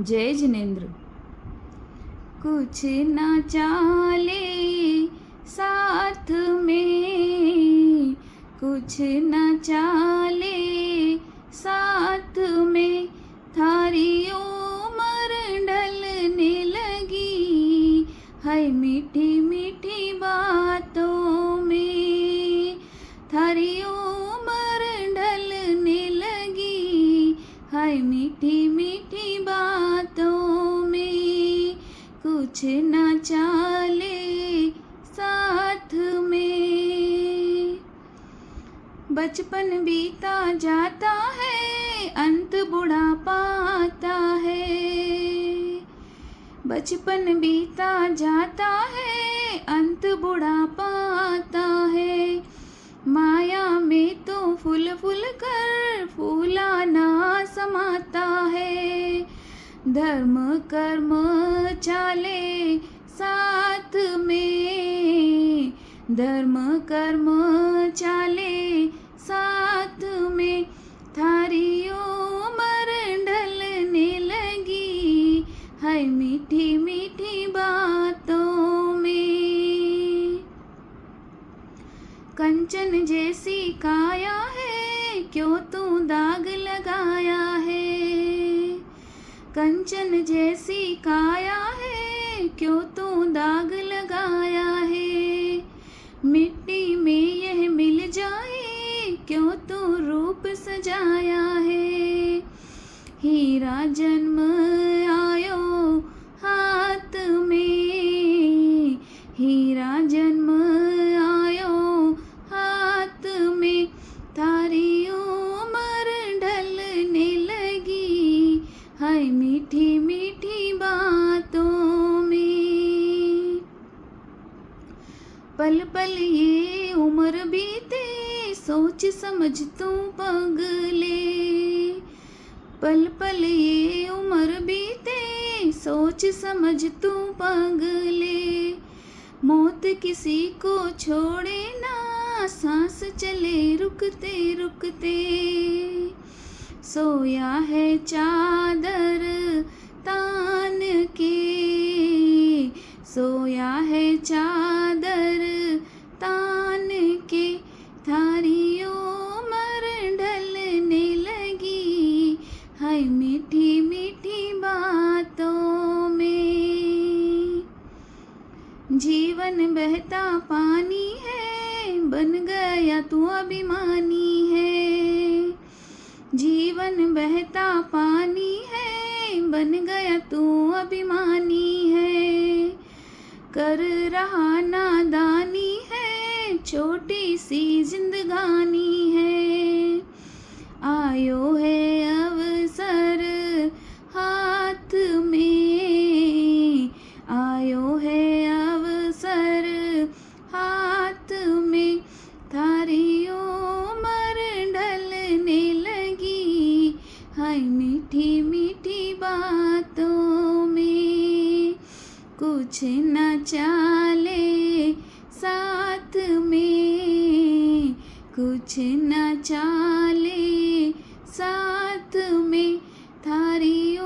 जय जिनेन्द्र। कुछ ना चाले साथ में, कुछ ना चाले साथ में, थारी उमर ढलने लगी है मीठी मीठी बातों में। थारी उमर ढलने लगी है मीठी मीठी बातों में। कुछ ना चाले साथ में। बचपन बीता जाता है, अंत बुढ़ापा आता है। बचपन बीता जाता है, अंत बुढ़ापा आता है। माया में तो फूल फूल कर फूला ना समाता है। धर्म कर्म चाले साथ में, धर्म कर्म चाले साथ में, थारी उमर ढलने लगी है मीठी मीठी बातों में। कंचन जैसी काया है, क्यों तू दाग लगाया है। कंचन जैसी काया है, क्यों तू दाग लगाया है। मिट्टी में यह मिल जाए, क्यों तू रूप सजाया है। हीरा जन्म आयो हाथ में, हीरा जन्म आयो हाथ में, थारी उमर ढलने लगी है मीठी मीठी बातों में। पल पल ये उम्र बीते, सोच समझ तू पगले। पल पल ये उम्र बीते, सोच समझ तू पगले। मौत किसी को छोड़े ना, सांस चले रुकते रुकते। सोया है चादर तान के, सोया है चादर तान के, थारी उमर ढलने लगी है मीठी मीठी बातों में। जीवन बहता पानी है, बन गया तू अभिमानी है। जीवन बहता पानी है, बन गया तू अभिमानी है। कर रहा नादानी है, छोटी सी जिंदगानी है। आयो है अवसर हाथ में, आयो है अवसर हाथ में, थारी उमर ढलने लगी है मीठी मीठी बातों में। कुछ न चाले साथ में, कुछ न चाले साथ में, थारी